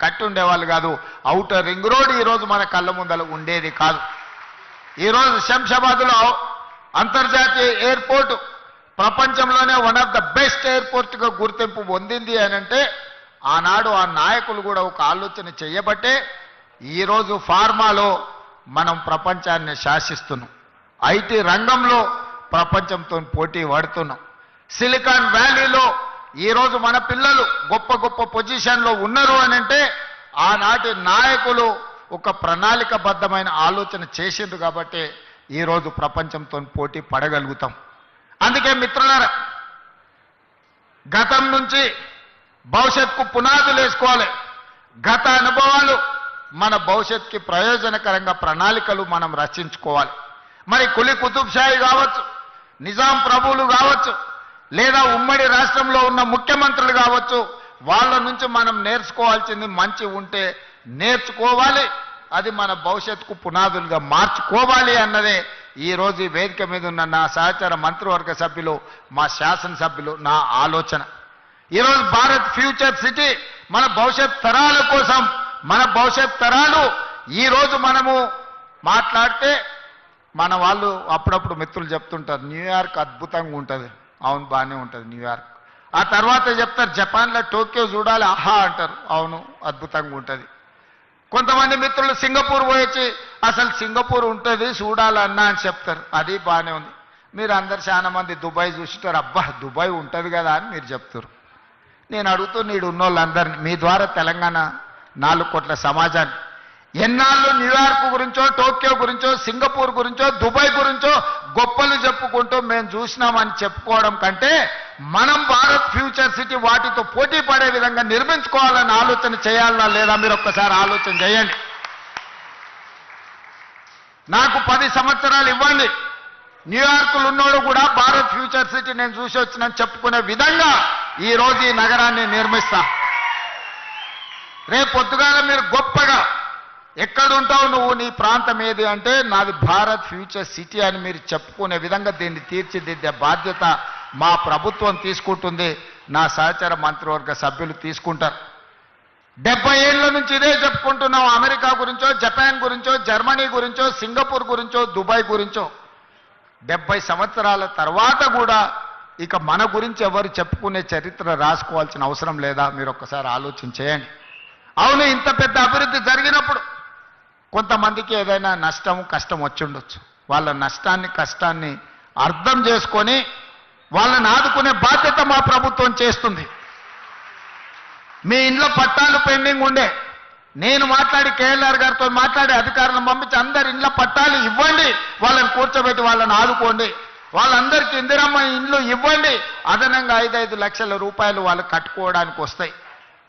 కట్టి ఉండేవాళ్ళు కాదు. ఔటర్ రింగ్ రోడ్ ఈరోజు మన కళ్ళ ముందర ఉండేది కాదు. ఈరోజు శంషాబాద్లో అంతర్జాతీయ ఎయిర్పోర్ట్ ప్రపంచంలోనే వన్ ఆఫ్ ద బెస్ట్ ఎయిర్పోర్ట్గా గుర్తింపు పొందింది అని అంటే ఆనాడు ఆ నాయకులు కూడా ఒక ఆలోచన చేయబట్టే ఈరోజు ఫార్మాలో మనం ప్రపంచాన్ని శాసిస్తున్నాం. ఐటీ రంగంలో ప్రపంచంతో పోటీ పడుతున్నాం. సిలికాన్ వ్యాలీలో ఈరోజు మన పిల్లలు గొప్ప గొప్ప పొజిషన్లో ఉన్నారు అని అంటే ఆనాటి నాయకులు ఒక ప్రణాళికబద్ధమైన ఆలోచన చేసిండ్రు కాబట్టి ఈరోజు ప్రపంచంతో పోటీ పడగలుగుతాం. అందుకే మిత్రులారా, గతం నుంచి భవిష్యత్తుకు పునాదులు వేసుకోవాలి. గత అనుభవాలు మన భవిష్యత్తుకి ప్రయోజనకరంగా ప్రణాళికలు మనం రచించుకోవాలి. మరి కులి కుతుబ్షాహి కావచ్చు, నిజాం ప్రభువులు కావచ్చు, లేదా ఉమ్మడి రాష్ట్రంలో ఉన్న ముఖ్యమంత్రులు కావచ్చు, వాళ్ళ నుంచి మనం నేర్చుకోవాల్సింది మంచి ఉంటే నేర్చుకోవాలి. అది మన భవిష్యత్తుకు పునాదులుగా మార్చుకోవాలి అన్నదే ఈరోజు ఈ వేదిక మీద ఉన్న నా సహచర మంత్రివర్గ సభ్యులు, మా శాసనసభ్యులు నా ఆలోచన. ఈరోజు భారత్ ఫ్యూచర్ సిటీ మన భవిష్యత్ తరాల కోసం, మన భవిష్యత్ తరాలు ఈరోజు మనము మాట్లాడితే మన వాళ్ళు అప్పుడప్పుడు మిత్రులు చెప్తుంటారు న్యూయార్క్ అద్భుతంగా ఉంటుంది. అవును, బాగానే ఉంటుంది న్యూయార్క్. ఆ తర్వాత చెప్తారు జపాన్లో టోక్యో చూడాలి, ఆహా అంటారు. అవును, అద్భుతంగా ఉంటుంది. కొంతమంది మిత్రులు సింగపూర్ పోయొచ్చి అసలు సింగపూర్ ఉంటుంది చూడాలన్నా అని చెప్తారు, అది బాగానే ఉంది. మీరు అందరు చాలా మంది దుబాయ్ చూసిటారు, అబ్బా దుబాయ్ ఉంటుంది కదా అని మీరు చెప్తారు. నేను అడుగుతూ నీడు ఉన్నోళ్ళందరినీ, మీ ద్వారా తెలంగాణ 4 కోట్ల సమాజాన్ని ఎన్నాళ్ళు న్యూయార్క్ గురించో, టోక్యో గురించో, సింగపూర్ గురించో, దుబాయ్ గురించో గొప్పలు చెప్పుకుంటూ మేము చూసినామని చెప్పుకోవడం కంటే మనం భారత్ ఫ్యూచర్ సిటీ వాటితో పోటీ పడే విధంగా నిర్మించుకోవాలని ఆలోచన చేయాలన్నా లేదా మీరు ఒక్కసారి ఆలోచన చేయండి. నాకు 10 సంవత్సరాలు ఇవ్వండి, న్యూయార్క్లో ఉన్నోడు కూడా భారత్ ఫ్యూచర్ సిటీ నేను చూసి వచ్చినని చెప్పుకునే విధంగా ఈరోజు ఈ నగరాన్ని నిర్మిస్తా. రేపు పొద్దుగాల మీరు గొప్పగా ఎక్కడుంటావు నువ్వు, నీ ప్రాంతం ఏది అంటే నాది భారత్ ఫ్యూచర్ సిటీ అని మీరు చెప్పుకునే విధంగా దీన్ని తీర్చిదిద్దే బాధ్యత మా ప్రభుత్వం తీసుకుంటుంది, నా సహచర మంత్రివర్గ సభ్యులు తీసుకుంటారు. 70 ఏళ్ల నుంచి ఇదే చెప్పుకుంటున్నాం. అమెరికా గురించో, జపాన్ గురించో, జర్మనీ గురించో, సింగపూర్ గురించో, దుబాయ్ గురించో 70 సంవత్సరాల తర్వాత కూడా ఇక మన గురించి ఎవరు చెప్పుకునే చరిత్ర రాసుకోవాల్సిన అవసరం లేదా? మీరు ఒక్కసారి ఆలోచన చేయండి. అవును, ఇంత పెద్ద అభివృద్ధి జరిగినప్పుడు కొంతమందికి ఏదైనా నష్టం కష్టం వచ్చి ఉండొచ్చు. వాళ్ళ నష్టాన్ని కష్టాన్ని అర్థం చేసుకొని వాళ్ళని ఆదుకునే బాధ్యత మా ప్రభుత్వం చేస్తుంది. మీ ఇంట్లో పట్టాలు పెండింగ్ ఉండే, నేను మాట్లాడి కేఎల్ఆర్ గారితో మాట్లాడి అధికారులను పంపించి అందరి ఇంట్లో పట్టాలు ఇవ్వండి, వాళ్ళని కూర్చోబెట్టి వాళ్ళని ఆదుకోండి, వాళ్ళందరికీ ఇందిరమ్మ ఇండ్లు ఇవ్వండి, అదనంగా 5-5 లక్షల రూపాయలు వాళ్ళు కట్టుకోవడానికి వస్తాయి.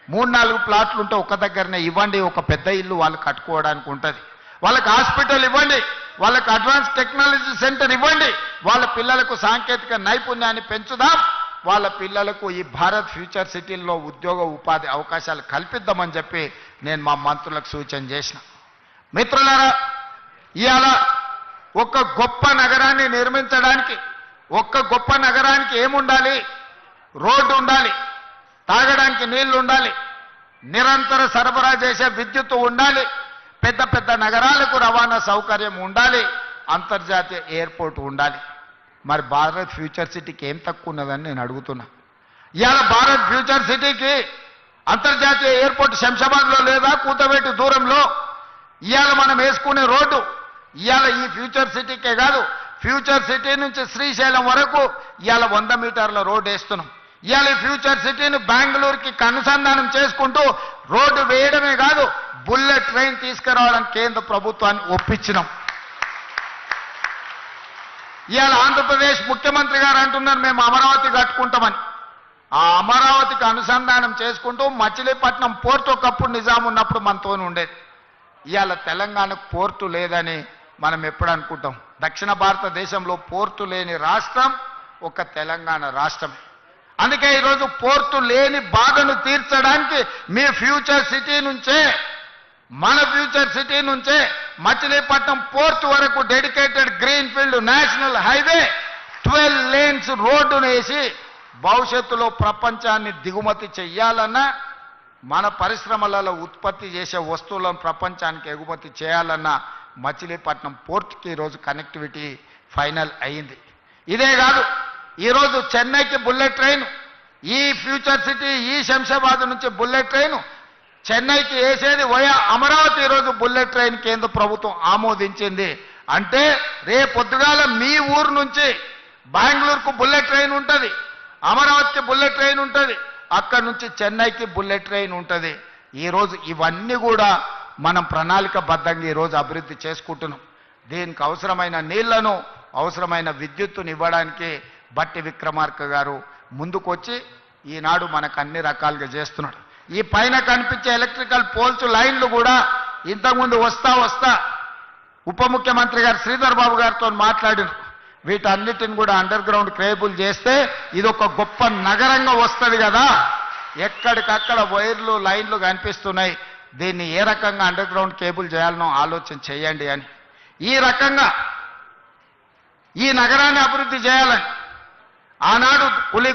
3-4 ప్లాట్లు ఉంటే ఒక దగ్గరనే ఇవ్వండి, ఒక పెద్ద ఇల్లు వాళ్ళు కట్టుకోవడానికి ఉంటుంది. వాళ్ళకి హాస్పిటల్ ఇవ్వండి, వాళ్ళకి అడ్వాన్స్ టెక్నాలజీ సెంటర్ ఇవ్వండి, వాళ్ళ పిల్లలకు సాంకేతిక నైపుణ్యాన్ని పెంచుదాం, వాళ్ళ పిల్లలకు ఈ భారత్ ఫ్యూచర్ సిటీల్లో ఉద్యోగ ఉపాధి అవకాశాలు కల్పిద్దామని చెప్పి నేను మా మంత్రులకు సూచన చేసిన. మిత్రులారా, ఇవాళ ఒక గొప్ప నగరాన్ని నిర్మించడానికి, ఒక్క గొప్ప నగరానికి ఏముండాలి? రోడ్డు ఉండాలి, తాగడానికి నీళ్లు ఉండాలి, నిరంతర సరఫరా చేసే విద్యుత్తు ఉండాలి, పెద్ద పెద్ద నగరాలకు రవాణా సౌకర్యం ఉండాలి, అంతర్జాతీయ ఎయిర్పోర్ట్ ఉండాలి. మరి భారత్ ఫ్యూచర్ సిటీకి ఏం తక్కువ ఉన్నదని నేను అడుగుతున్నా. ఇవాళ భారత్ ఫ్యూచర్ సిటీకి అంతర్జాతీయ ఎయిర్పోర్ట్ శంషాబాద్లో లేదా, కూతవేటు దూరంలో. ఇవాళ మనం వేసుకునే రోడ్డు ఇవాళ ఈ ఫ్యూచర్ సిటీకే కాదు, ఫ్యూచర్ సిటీ నుంచి శ్రీశైలం వరకు ఇవాళ 100 మీటర్ల రోడ్డు వేస్తున్నాం. ఇవాళ ఈ ఫ్యూచర్ సిటీని బెంగళూరుకి అనుసంధానం చేసుకుంటూ రోడ్డు వేయడమే కాదు, బుల్లెట్ ట్రైన్ తీసుకురావడానికి కేంద్ర ప్రభుత్వాన్ని ఒప్పించినాం. ఇవాళ ఆంధ్రప్రదేశ్ ముఖ్యమంత్రి గారు అంటున్నారు మేము అమరావతి కట్టుకుంటామని. ఆ అమరావతికి అనుసంధానం చేసుకుంటూ మచిలీపట్నం పోర్టు ఒకప్పుడు నిజాం ఉన్నప్పుడు మనతో ఉండేది. ఇవాళ తెలంగాణకు పోర్టు లేదని మనం ఎప్పుడు అనుకుంటాం. దక్షిణ భారతదేశంలో పోర్టు లేని రాష్ట్రం ఒక తెలంగాణ రాష్ట్రమే. అందుకే ఈరోజు పోర్టు లేని బాధను తీర్చడానికి మీ ఫ్యూచర్ సిటీ నుంచే, మన ఫ్యూచర్ సిటీ నుంచే మచిలీపట్నం పోర్టు వరకు dedicated green field national highway 12 lanes రోడ్డును వేసి భవిష్యత్తులో ప్రపంచాన్ని దిగుమతి చెయ్యాలన్నా మన పరిశ్రమలలో ఉత్పత్తి చేసే వస్తువులను ప్రపంచానికి ఎగుమతి చేయాలన్న మచిలీపట్నం పోర్ట్కి ఈరోజు కనెక్టివిటీ ఫైనల్ అయింది. ఇదే కాదు, ఈరోజు చెన్నైకి బుల్లెట్ ట్రైన్, ఈ ఫ్యూచర్ సిటీ ఈ శంషాబాద్ నుంచి బుల్లెట్ ట్రైన్ చెన్నైకి వేసేది వయా అమరావతి ఈరోజు బుల్లెట్ ట్రైన్ కేంద్ర ప్రభుత్వం ఆమోదించింది. అంటే రేపొద్దుగాల మీ ఊరు నుంచి బెంగళూరుకు బుల్లెట్ ట్రైన్ ఉంటుంది, అమరావతికి బుల్లెట్ ట్రైన్ ఉంటుంది, అక్కడి నుంచి చెన్నైకి బుల్లెట్ ట్రైన్ ఉంటుంది. ఈరోజు ఇవన్నీ కూడా మనం ప్రణాళికబద్ధంగా ఈరోజు అభివృద్ధి చేసుకుంటున్నాం. దీనికి అవసరమైన నీళ్లను, అవసరమైన విద్యుత్తును ఇవ్వడానికి బట్టి విక్రమార్క గారు ముందుకొచ్చి ఈనాడు మనకు అన్ని రకాలుగా చేస్తున్నాడు. ఈ పైన కనిపించే ఎలక్ట్రికల్ పోల్స్ లైన్లు కూడా ఇంతకుముందు వస్తా ఉప ముఖ్యమంత్రి గారు శ్రీధర్ బాబు గారితో మాట్లాడిన వీటన్నిటిని కూడా అండర్ గ్రౌండ్ కేబుల్ చేస్తే ఇది ఒక గొప్ప నగరంగా వస్తుంది కదా. ఎక్కడికక్కడ వైర్లు లైన్లు కనిపిస్తున్నాయి, దీన్ని ఏ రకంగా అండర్ గ్రౌండ్ కేబుల్ చేయాలనో ఆలోచన చేయండి అని. ఈ రకంగా ఈ నగరాన్ని అభివృద్ధి చేయాలని ఆనాడు పులి